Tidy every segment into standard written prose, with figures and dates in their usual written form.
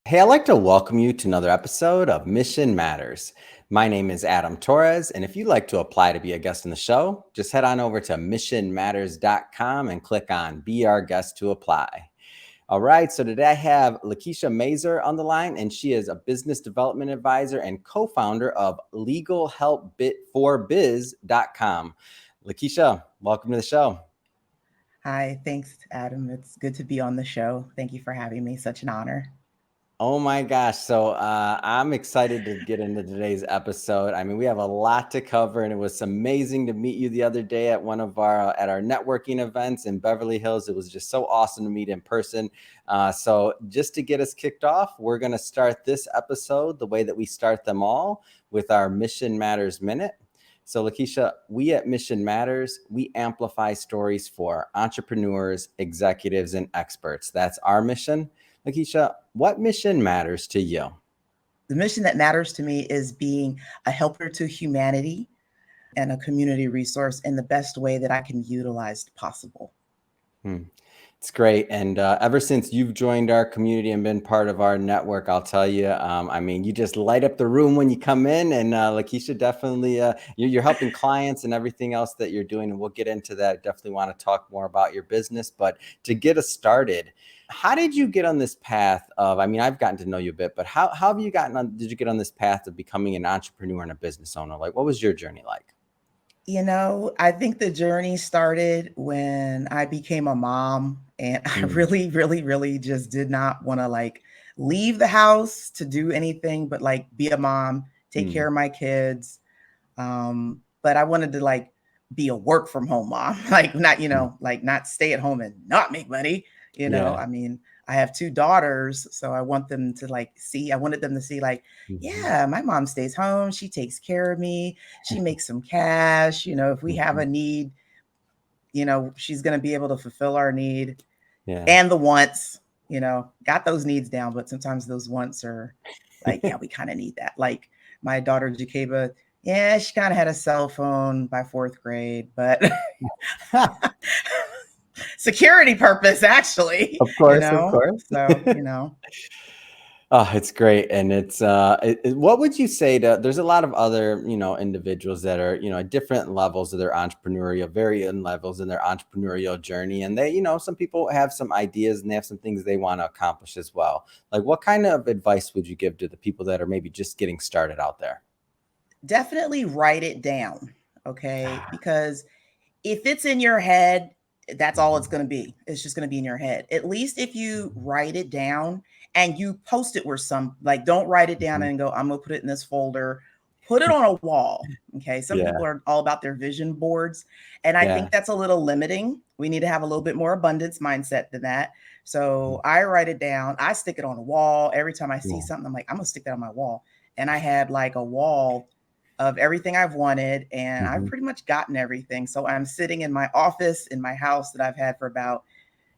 Hey, I'd like to welcome you to another episode of Mission Matters. My name is Adam Torres, and if you'd like to apply to be a guest on the show, just head on over to missionmatters.com and click on Be Our Guest to apply. All right, so today I have Le'Keisha Mazur on the line, and she is a business development advisor and co-founder of legalhelpbit4biz.com. Le'Keisha, welcome to the show. Hi, thanks, Adam. It's good to be on the show. Thank you for having me. Such an honor. Oh my gosh. So I'm excited to get into today's episode. I mean, we have a lot to cover, and it was amazing to meet you the other day at one of our at our networking events in Beverly Hills. It was just so awesome to meet in person. So just to get us kicked off, we're going to start this episode the way that we start them all, with our Mission Matters Minute. So Le'Keisha, we at Mission Matters, we amplify stories for entrepreneurs, executives, and experts. That's our mission. Le'Keisha, what mission matters to you? The mission that matters to me is being a helper to humanity and a community resource in the best way that I can utilize possible. It's great. And ever since you've joined our community and been part of our network, I'll tell you, I mean, you just light up the room when you come in. And Le'Keisha, definitely, you're helping clients and everything else that you're doing. And we'll get into that. Definitely want to talk more about your business. But to get us started, how did you get on this path of, I mean, I've gotten to know you a bit, but how have you gotten on, did you get on this path of becoming an entrepreneur and a business owner? Like, what was your journey like? I think the journey started when I became a mom, and I really just did not want to leave the house to do anything but be a mom, take care of my kids. But I wanted to be a work from home mom, not stay at home and not make money. I mean, I have two daughters, so I want them to I wanted them to see yeah, my mom stays home. She takes care of me. She makes some cash. If we have a need, she's going to be able to fulfill our need and the wants, got those needs down. But sometimes those wants are yeah, we kind of need that. Like my daughter, Jacoba, yeah, she kind of had a cell phone by fourth grade, but security purpose, actually. Of course, of course. So. Oh, it's great. And it's, what would you say to, there's a lot of other, individuals that are, at different levels of their entrepreneurial, varying levels in their entrepreneurial journey. And they, some people have some ideas and they have some things they want to accomplish as well. Like, what kind of advice would you give to the people that are maybe just getting started out there? Definitely write it down. Okay. Because if it's in your head, that's all it's going to be. It's just going to be in your head. At least if you write it down and you post it where don't write it down and go, I'm going to put it in this folder, put it on a wall. Okay. Some people are all about their vision boards. And I think that's a little limiting. We need to have a little bit more abundance mindset than that. So I write it down. I stick it on a wall. Every time I see something, I'm like, I'm going to stick that on my wall. And I had a wall of everything I've wanted, and I've pretty much gotten everything. So I'm sitting in my office in my house that I've had for about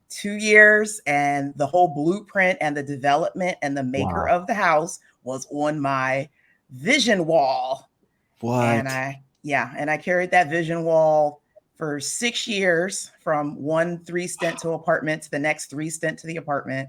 2 years, and the whole blueprint and the development and the maker of the house was on my vision wall. What? And I carried that vision wall for 6 years, from 3 stint to apartment to the next 3 stint to the apartment.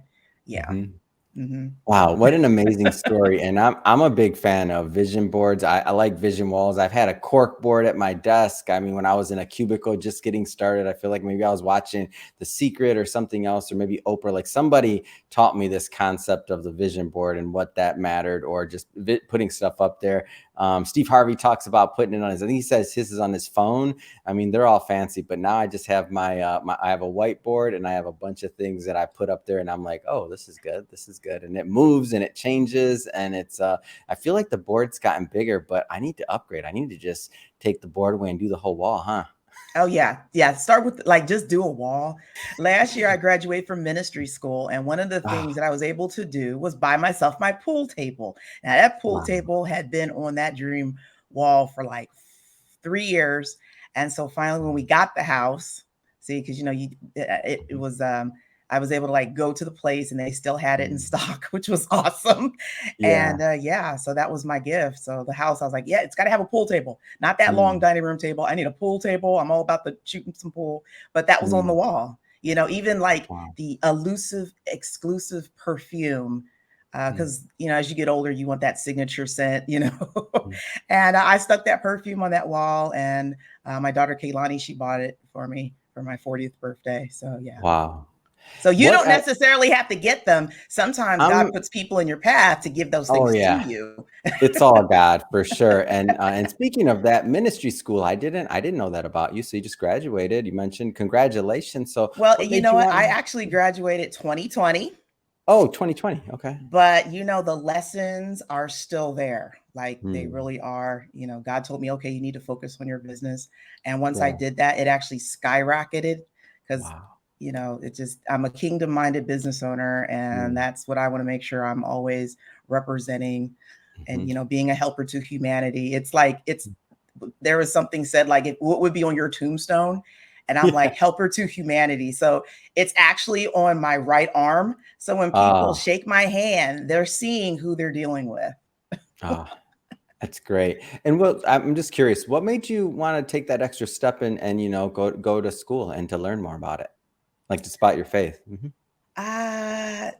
Wow, what an amazing story. And I'm a big fan of vision boards. I like vision walls. I've had a cork board at my desk. I mean, when I was in a cubicle just getting started, I feel like maybe I was watching The Secret or something else, or maybe Oprah. Like, somebody taught me this concept of the vision board and what that mattered, or just putting stuff up there. Steve Harvey talks about putting it on his, I think he says his is on his phone. I mean, they're all fancy, but now I just have I have a whiteboard, and I have a bunch of things that I put up there, and I'm like, oh, this is good. This is good. And it moves and it changes. And it's, I feel like the board's gotten bigger, but I need to upgrade. I need to just take the board away and do the whole wall, huh? Oh, yeah. Yeah. Start with just do a wall. Last year, I graduated from ministry school. And one of the things that I was able to do was buy myself my pool table. Now, that pool table had been on that dream wall for 3 years. And so finally, when we got the house, because, it was, I was able to go to the place and they still had it in stock, which was awesome. And so that was my gift. So the house, I was like, yeah, it's got to have a pool table, not that long dining room table. I need a pool table. I'm all about the shooting some pool, but that was on the wall. Even the elusive, exclusive perfume Mm, because as you get older, you want that signature scent, mm. And I stuck that perfume on that wall, and my daughter Kaylani, she bought it for me for my 40th birthday. So yeah. Wow. So you What don't necessarily have to get them. Sometimes God I'm puts people in your path to give those oh things to yeah. you. It's all God for sure. And speaking of that, ministry school, I didn't know that about you. So you just graduated. You mentioned congratulations. So Well, what you made know you what? want I to? actually graduated 2020. Oh, 2020. Okay. But the lessons are still there. Like they Hmm. really are. God told me, okay, you need to focus on your business. And once I Yeah. did that, it actually skyrocketed because, Wow. I'm a kingdom minded business owner. And Mm, that's what I want to make sure I'm always representing and, mhm. being a helper to humanity. There was something said like, what would be on your tombstone? And I'm Yeah. like, helper to humanity. So it's actually on my right arm. So when people Oh, shake my hand, they're seeing who they're dealing with. oh, that's great. And what I'm just curious, what made you want to take that extra step and go to school and to learn more about it, like despite your faith? Hmm. Uh,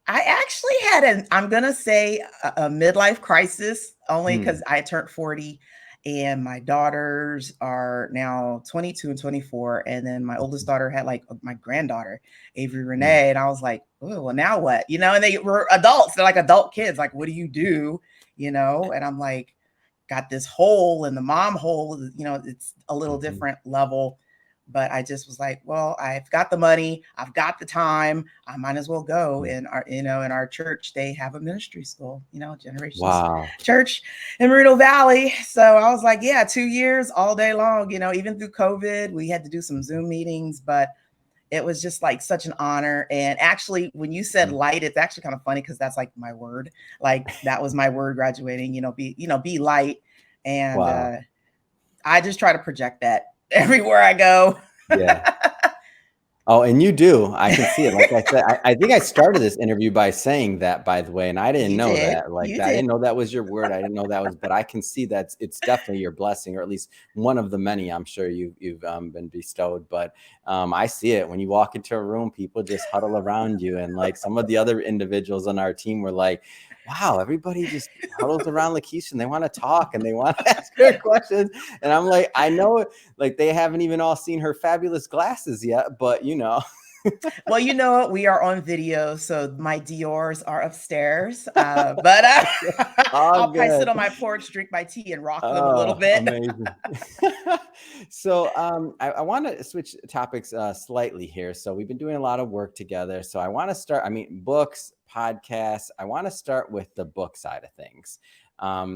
I actually had I'm going to say a midlife crisis only Hmm. because I turned 40 and my daughters are now 22 and 24. And then my oldest daughter had like my granddaughter, Avery Hmm. Renee. And I was like, oh, well, now what? And they were adults. They're like adult kids. Like, what do you do? And I'm like, got this hole in the mom hole. It's a little Hmm. different level. But I just was like, well, I've got the money, I've got the time, I might as well go. And in our church, they have a ministry school, Generations Wow. Church in Moreno Valley. So I was like, yeah, 2 years all day long, even through COVID, we had to do some Zoom meetings, but it was just like such an honor. And actually, when you said Mhm. light, it's actually kind of funny because that's like my word. Like that was my word graduating, be light. And Wow. I just try to project that everywhere I go. Yeah. Oh, and you do. I can see it. Like I said, I think I started this interview by saying that, by the way, and I didn't You know did. that. Like You I did. didn't know that was your word. I didn't know that was, but I can see that it's definitely your blessing, or at least one of the many I'm sure you've been bestowed. But I see it when you walk into a room, people just huddle around you, and like some of the other individuals on our team were like, "Wow, everybody just huddles around Lakeisha and they want to talk and they want to ask her questions." And I'm like, I know like they haven't even all seen her fabulous glasses yet, but Well, you know what? We are on video, so my Dior's are upstairs. But all I'll probably sit good. on my porch, drink my tea, and rock them a little Oh, bit. amazing. So I want to switch topics slightly here. So we've been doing a lot of work together. So I want to start, I mean, books, podcasts. I want to start with the book side of things.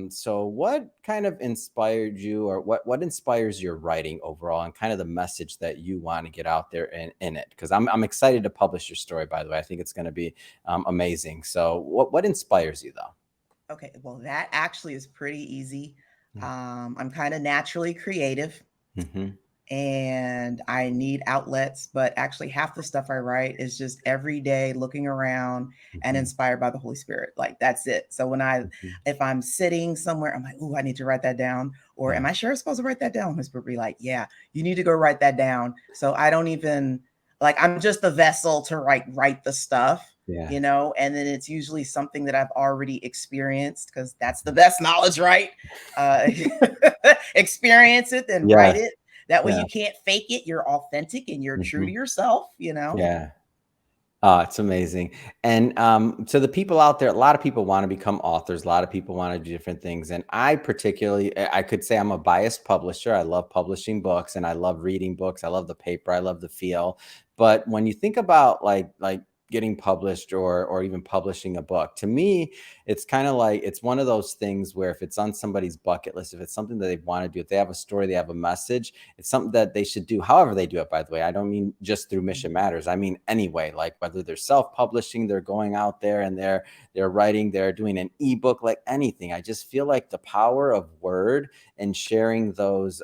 So what kind of inspired you, or what inspires your writing overall, and kind of the message that you want to get out there in it? Because I'm excited to publish your story, by the way. I think it's going to be amazing. So what inspires you though? Okay, well, that actually is pretty easy. I'm kind of naturally creative Mm-hmm. and I need outlets, but actually half the stuff I write is just every day looking around and Mm-hmm. inspired by the Holy Spirit. Like that's it. So Mm-hmm. if I'm sitting somewhere, I'm like, oh, I need to write that down. Or am Yeah. I sure I'm supposed to write that down? Holy Spirit be like, yeah, you need to go write that down. So I don't even I'm just the vessel to write the stuff. Yeah. And then it's usually something that I've already experienced because that's the best knowledge, right? Uh, experience it, then write Yeah. it that way Yeah. you can't fake it. You're authentic and you're true Hmm. to yourself. Yeah. Oh, it's amazing. And so the people out there, a lot of people want to become authors. A lot of people want to do different things. And I particularly, I could say I'm a biased publisher. I love publishing books and I love reading books. I love the paper. I love the feel. But when you think about like getting published or even publishing a book, to me, it's kind of like it's one of those things where if it's on somebody's bucket list, if it's something that they want to do, if they have a story, they have a message, it's something that they should do however they do it, by the way. I don't mean just through Mission Matters. I mean anyway, like whether they're self-publishing, they're going out there and they're writing, they're doing an ebook, like anything. I just feel like the power of word and sharing those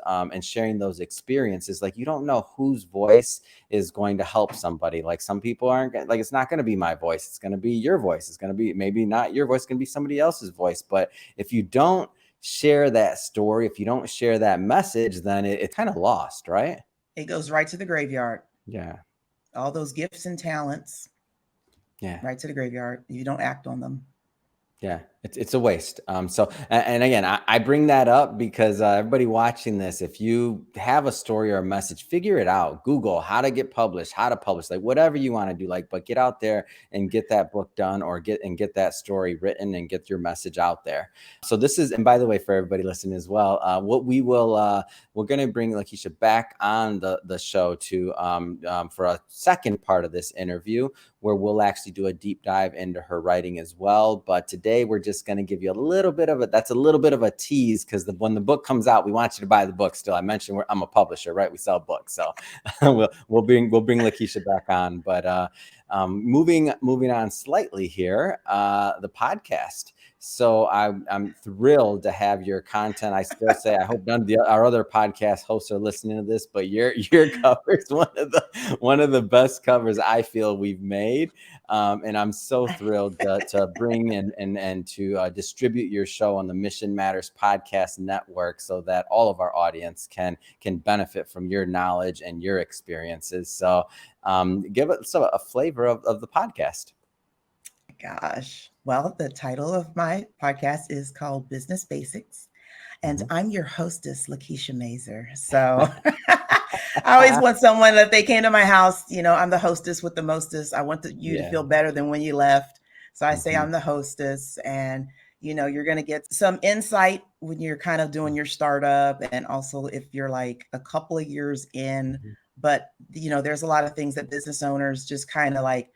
experiences, like you don't know whose voice is going to help somebody. Like some people aren't like, it's not going to be my voice, it's going to be your voice, it's going to be maybe not your voice, it's going to be somebody else's voice. But if you don't share that story, if you don't share that message, then it's kind of lost, right? It goes right to the graveyard. Yeah. All those gifts and talents. Yeah. right to the graveyard. You don't act on them. Yeah, it's a waste. So, and again, I bring that up because everybody watching this, if you have a story or a message, figure it out. Google how to get published, how to publish, like whatever you want to do. Like, but get out there and get that book done, or get that story written and get your message out there. So this is, and by the way, for everybody listening as well, what we will we're going to bring Le'Keisha back on the show to for a second part of this interview, where we'll actually do a deep dive into her writing as well. But today we're just going to give you a little bit of that's a little bit of a tease, because when the book comes out, we want you to buy the book still. I mentioned I'm a publisher, right? We sell books. So we'll bring Le'Keisha back on. But moving on slightly here, the podcast. So I'm thrilled to have your content. I still say, I hope none of our other podcast hosts are listening to this, but your cover is one of the best covers I feel we've made. And I'm so thrilled to bring and to distribute your show on the Mission Matters Podcast Network, so that all of our audience can benefit from your knowledge and your experiences. So give us a flavor of the podcast. Gosh. Well, the title of my podcast is called Business Basics, and I'm your hostess, Le'Keisha Mazur. So I always want someone that they came to my house, I'm the hostess with the mostest. I want you to feel better than when you left. So I say I'm the hostess, and you're going to get some insight when you're kind of doing your startup, and also if you're like a couple of years in, but there's a lot of things that business owners just kind of like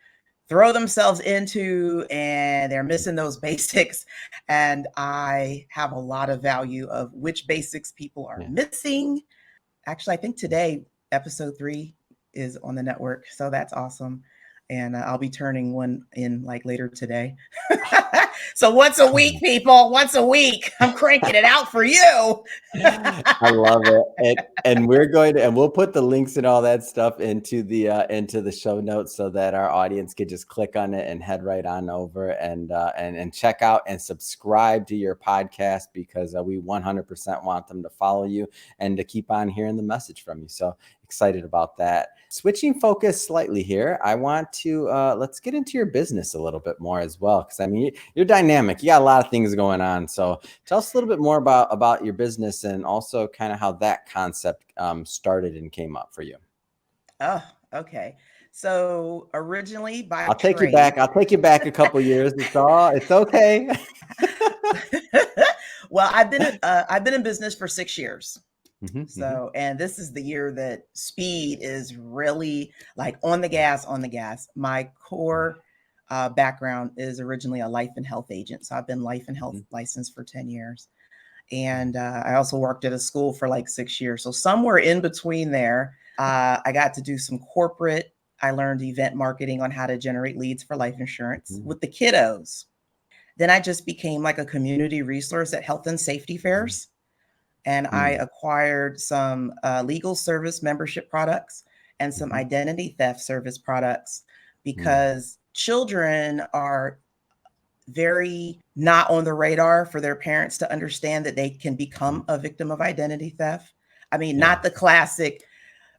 throw themselves into, and they're missing those basics. And I have a lot of value of which basics people are missing. Actually, I think today, episode 3 is on the network. So that's awesome. And I'll be turning one in like later today. So once a week, people, once a week, I'm cranking it out for you. I love it. And we'll put the links and all that stuff into the show notes, so that our audience could just click on it and head right on over and check out and subscribe to your podcast, because we 100% want them to follow you and to keep on hearing the message from you. So excited about that. Switching focus slightly here, I want to let's get into your business a little bit more as well, because I mean, you're dynamic. You got a lot of things going on. So tell us a little bit more about your business, and also kind of how that concept started and came up for you. Oh, okay. So originally by I'll take you back a couple years. It's okay. Well, I've been in business for 6 years. So, and this is the year that speed is really like on the gas. My core background is originally a life and health agent. So I've been life and health licensed for 10 years. And I also worked at a school for like 6 years. So somewhere in between there, I got to do some corporate. I learned event marketing on how to generate leads for life insurance with the kiddos. Then I just became like a community resource at health and safety fairs. And I acquired some legal service membership products and some identity theft service products, because children are very not on the radar for their parents to understand that they can become a victim of identity theft. I mean, not the classic,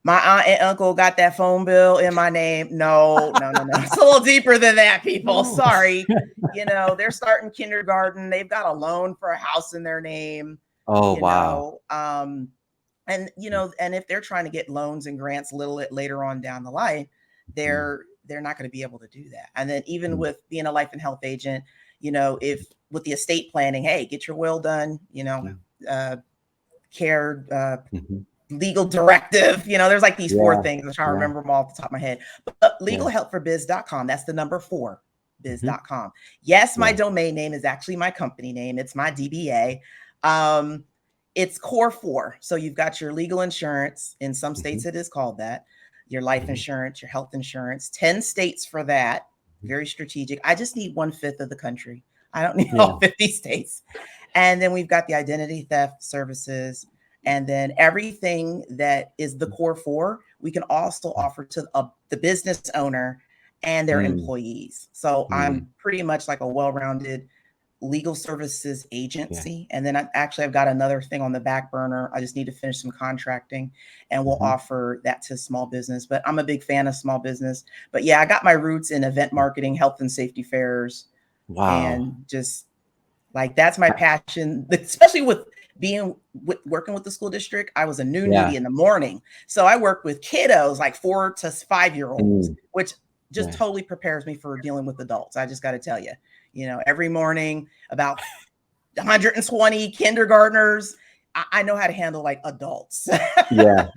my aunt and uncle got that phone bill in my name. No. It's a little deeper than that, people. Sorry. They're starting kindergarten. They've got a loan for a house in their name. Oh, wow. And if they're trying to get loans and grants a little bit later on down the line, they're not going to be able to do that. And then even with being a life and health agent, if with the estate planning, hey, get your will done, care, legal directive, there's like these 4 things. I'm trying to remember them all off the top of my head. But legalhelpforbiz.com, that's the number 4, biz.com. Yes, my domain name is actually my company name. It's my DBA. It's Core 4. So you've got your legal insurance. In some states, it is called that. Your life insurance, your health insurance, 10 states for that. Very strategic. I just need 1/5 of the country. I don't need all 50 states. And then we've got the identity theft services. And then everything that is the Core 4, we can also offer to the business owner and their employees. So I'm pretty much like a well-rounded legal services Yeah. agency. And then I've got another thing on the back burner. I just need to finish some contracting, and we'll Mhm. offer that to small business. But I'm a big fan of small business. But yeah, I got my roots in event marketing, health and safety fairs, Wow. and just like that's my passion, especially with working with the school district. I was a noon Yeah. duty in the morning. So I work with kiddos like 4 to 5 year olds, Mm. which just Yeah. totally prepares me for dealing with adults. I just got to tell you, every morning about 120 kindergartners. I know how to handle like adults. Yeah.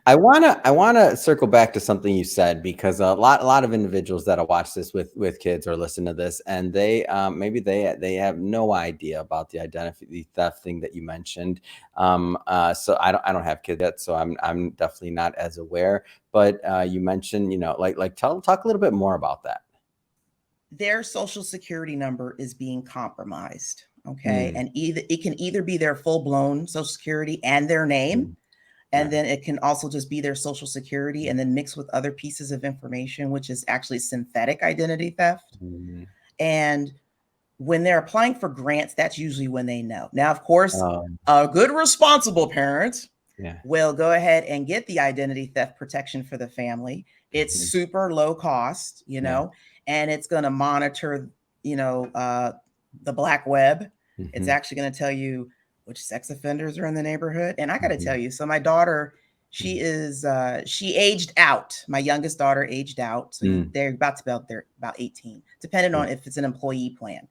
I wanna circle back to something you said, because a lot of individuals that'll watch this with kids or listen to this, and they maybe they have no idea about the identity theft thing that you mentioned. So I don't have kids yet, so I'm definitely not as aware. But you mentioned, like talk a little bit more about that. Their social security number is being compromised. Okay. Mm, And it can either be their full blown social security and their name, mm, and yeah. then it can also just be their social security and then mixed with other pieces of information, which is actually synthetic identity theft. Mm, And when they're applying for grants, that's usually when they know. Now, of course, um, a good responsible parent yeah. will go ahead and get the identity theft protection for the family. It's Mhm, super low cost, yeah. and it's going to monitor, you know, uh, the black web. It's Hmm. actually going to tell you which sex offenders are in the neighborhood. And I got to tell Hmm. you, so my daughter, she aged out. My youngest daughter aged out. So Mm, they're about to be out there about 18, depending yeah. on if it's an employee plan.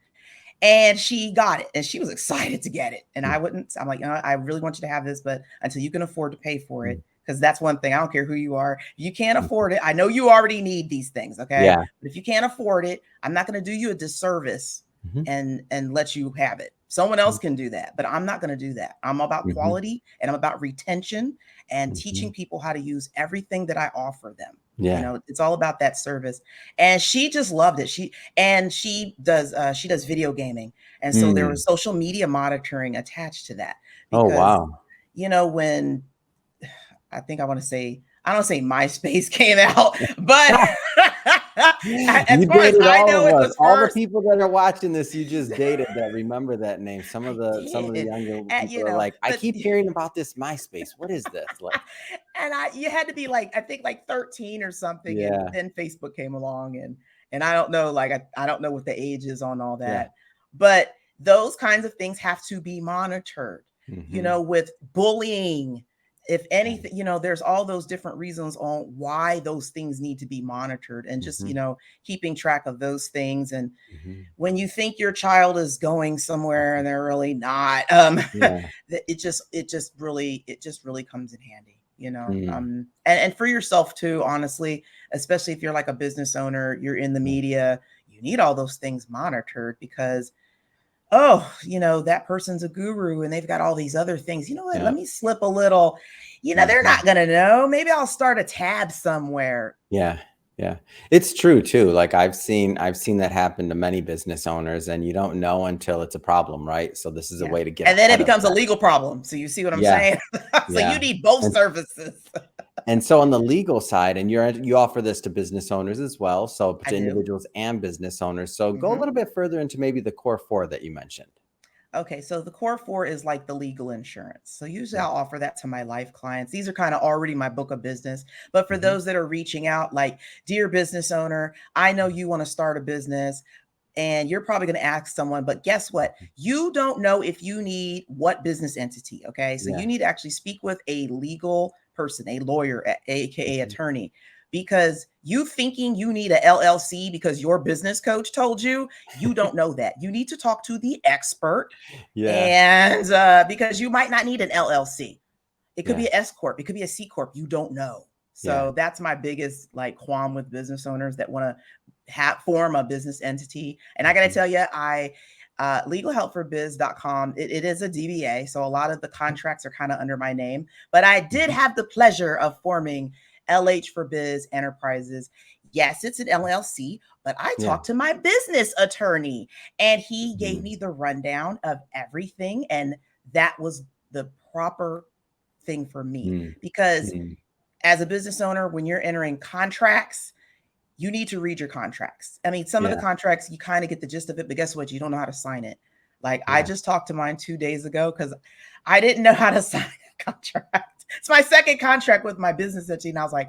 And she got it and she was excited to get it. And Mm, I'm like, I really want you to have this, but until you can afford to pay for mm, it, because that's one thing. I don't care who you are. If you can't mhm. afford it, I know you already need these things. Okay. Yeah. But if you can't afford it, I'm not going to do you a disservice Mhm, and let you have it. Someone else mm, can do that, but I'm not going to do that. I'm about mhm, quality and I'm about retention and teaching mhm. people how to use everything that I offer them. Yeah. It's all about that service. And she just loved it. She does video gaming. And so there Mm. was social media monitoring attached to that Oh, because, wow. when I don't say MySpace came out, but as You far as dated I all know, of it us. was All the first. people that are watching this, you just dated that remember that name. Some of I the did. younger And, people are like, "I but keep hearing about this MySpace. What is this?" Like, and you had to be like, I think like 13 or something. And yeah, then Facebook came along, and I don't know, like I don't know what the age is on all yeah. that. But those kinds of things have to be monitored, Mhm. with bullying. If Yeah. anything, there's all those different reasons on why those things need to be monitored, and just, Mhm. keeping track of those things. And Mhm. when you think your child is going somewhere Mhm. and they're really not, Yeah. it just really comes in handy, Mm. and for yourself too, honestly, especially if you're like a business owner, you're in the Yeah. media, you need all those things monitored because, oh, that person's a guru and they've got all these other things. You know what? Yeah. Let me slip a little, they're Mhm. not going to know. Maybe I'll start a tab somewhere. Yeah. Yeah. It's true too. Like I've seen that happen to many business owners, and you don't know until it's a problem, right? So this is a Yeah. way to get And then it ahead of becomes a that. legal problem. So you see what I'm Yeah. saying? So Yeah. you need both And services. And so on the legal side, and you offer this to business owners as well, so I to do. individuals and business owners. So go a Hmm. little bit further into maybe the core four that you mentioned. Okay, so the core four is like the legal insurance. So usually Yeah. I'll offer that to my life clients. These are kind of already my book of business. But for Mhm. those that are reaching out, like, dear business owner, I know you want to start a business and you're probably going to ask someone, but guess what? You don't know if you need what business entity. Okay. So you Yeah. need to actually speak with a legal person, a lawyer, AKA Mhm. attorney, because you thinking you need a LLC because your business coach told you, you don't know that. You need to talk to the expert, Yeah. and because you might not need an LLC. It could be Yeah. an S corp, it could be a C corp. You don't know. Yeah. So that's my biggest like qualm with business owners that want to form a business entity. And I got to Mhm. tell you, legalhelpforbiz.com, it is a DBA, so a lot of the contracts are kind of under my name. But I did Mhm. have the pleasure of forming LH for Biz Enterprises. Yes, it's an LLC, but I Yeah. talked to my business attorney and he gave Mhm. me the rundown of everything. And that was the proper thing for me Mm. because Mm. as a business owner, when you're entering contracts, you need to read your contracts. I mean, some of the Yeah. contracts, you kind of get the gist of it, but guess what? You don't know how to sign it. Like I Yeah. just talked to mine 2 days ago because I didn't know how to sign a contract. It's my second contract with my business entity. And I was like,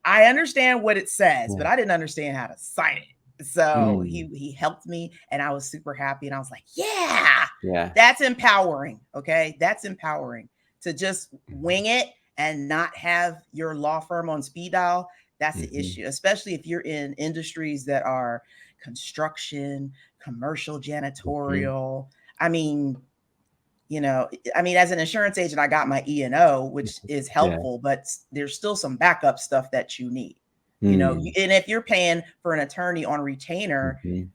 I understand what it says, Yeah. but I didn't understand how to sign it. So Mm. he helped me and I was super happy. And I was like, yeah, Yeah. that's empowering. Okay. That's empowering to just Mhm. wing it and not have your law firm on speed dial. That's the Mhm. issue, especially if you're in industries that are construction, commercial, Mhm. janitorial. I mean, I mean, as an insurance agent, I got my E&O, which is Yeah. helpful, but there's still some backup stuff that you need. Mm. And if you're paying for an attorney on retainer, Mhm.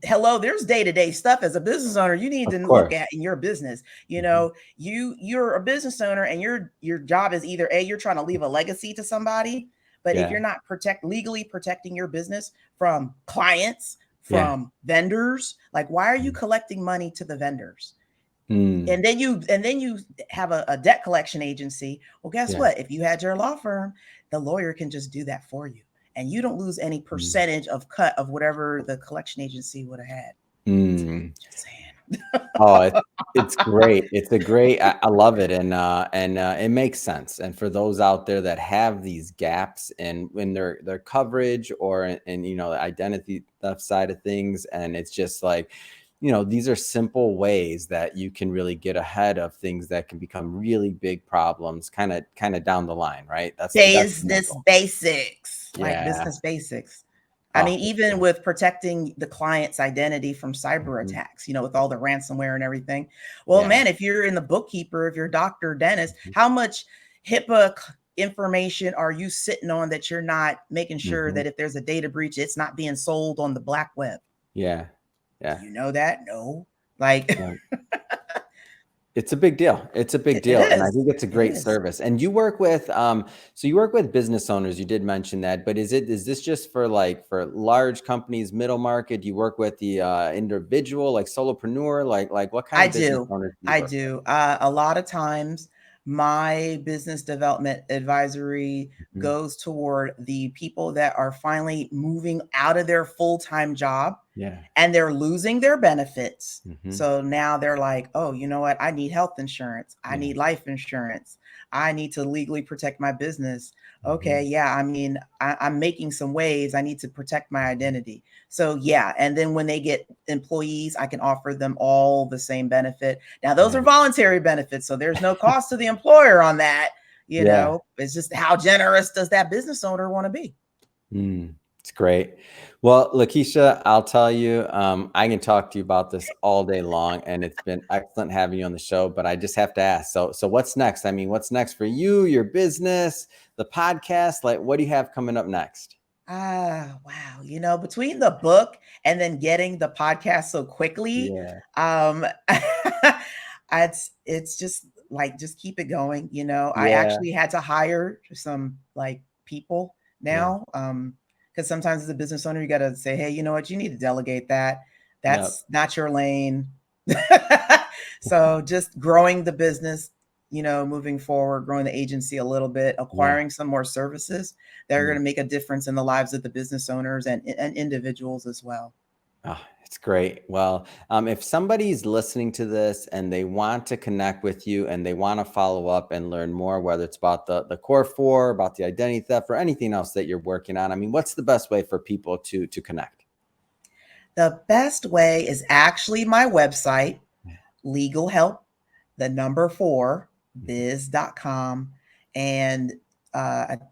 hello, there's day-to-day stuff as a business owner you need Of to look course. at in your business. Mhm. You're a business owner and your job is either you're trying to leave a legacy to somebody, but if Yeah. you're not legally protecting your business from clients, Yeah. from vendors, like why are you Mm. collecting money to the vendors? Mm. And then you have a debt collection agency. Well, guess Yeah. what? If you had your law firm, the lawyer can just do that for you. And you don't lose any Mm. percentage of cut of whatever the collection agency would have had. Mm. Just saying. Oh, it's great. It's a great I love it, and it makes sense. And for those out there that have these gaps in their coverage or the identity theft side of things, and it's just like, these are simple ways that you can really get ahead of things that can become really big problems kind of down the line, right? That's the main Business goal. basics, like Yeah. business basics. I Oh, mean, it's even great. with protecting the client's identity from cyber Mhm. attacks, with all the ransomware and everything. Well, Yeah. man, if you're in the bookkeeper, if you're doctor, dentist, Mhm. how much HIPAA information are you sitting on that you're not making sure Mhm. that if there's a data breach, it's not being sold on the black web? Yeah. Do Yeah. you know that? No. Like, Yeah. It's a big deal. It's a big it deal, and I is. think it's a It great is. service. And you work with, so you work with business owners. You did mention that, but is this just for for large companies, middle market? Do you work with the individual, like solopreneur, like what kind I of business do. owners do you I work with? do. A lot of times, my business development advisory Mhm. goes toward the people that are finally moving out of their full time job Yeah. and they're losing their benefits. Hmm. So now they're like, oh, you know what? I need health insurance. I Yeah. need life insurance. I need to legally protect my business. Okay, Hmm. yeah. I mean, I'm making some waves. I need to protect my identity. So, yeah. And then when they get employees, I can offer them all the same benefit. Now, those Yeah. are voluntary benefits. So there's no cost to the employer on that. Yeah. It's just how generous does that business owner want to be? Mm, it's great. Well, Lakeisha, I'll tell you, I can talk to you about this all day long, and it's been excellent having you on the show. But I just have to ask, so what's next? I mean, what's next for you, your business, the podcast? Like, what do you have coming up next? Ah, wow. Between the book and then getting the podcast so quickly, Yeah, it's just like just keep it going. I yeah, actually had to hire some like people yeah, now. Because sometimes as a business owner, you gotta say, hey, you know what, you need to delegate that. yep, That's not your lane. So just growing the business, moving forward, growing the agency a little bit, yeah. acquiring some more services that are going Mm. to make a difference in the lives of the business owners and individuals as well. Oh, it's great. Well, if somebody's listening to this and they want to connect with you and they want to follow up and learn more, whether it's about the core four, about the identity theft, or anything else that you're working on, I mean, what's the best way for people to connect? The best way is actually my website, legal help, the number four, Mhm. biz.com. And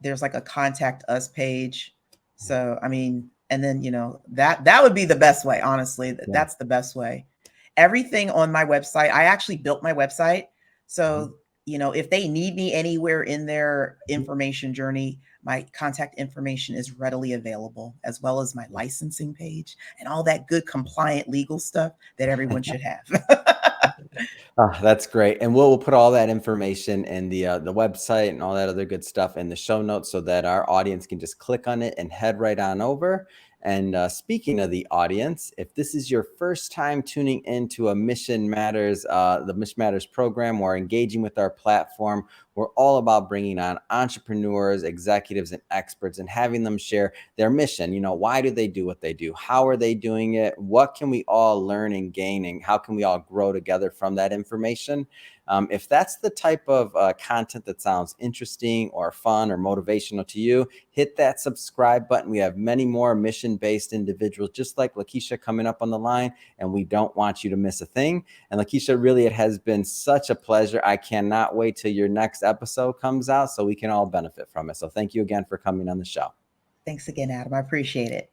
there's like a contact us page. Yeah, So, I mean, and then, that would be the best way. Honestly, yeah. that's the best way. Everything on my website, I actually built my website. Mhm, So, if they need me anywhere in their mhm. information journey, my contact information is readily available, as well as my Yeah. licensing page and all that good compliant legal stuff that everyone should have. Oh, that's great. And we'll put all that information in the website and all that other good stuff in the show notes so that our audience can just click on it and head right on over. And speaking of the audience, if this is your first time tuning into a Mission Matters, the Mission Matters program, or engaging with our platform, we're all about bringing on entrepreneurs, executives, and experts and having them share their mission. You know, why do they do what they do? How are they doing it? What can we all learn and gain? And how can we all grow together from that information? If that's the type of content that sounds interesting or fun or motivational to you, hit that subscribe button. We have many more mission-based individuals just like Le'Keisha coming up on the line, and we don't want you to miss a thing. And Le'Keisha, really, it has been such a pleasure. I cannot wait till your next episode comes out so we can all benefit from it. So thank you again for coming on the show. Thanks again, Adam. I appreciate it.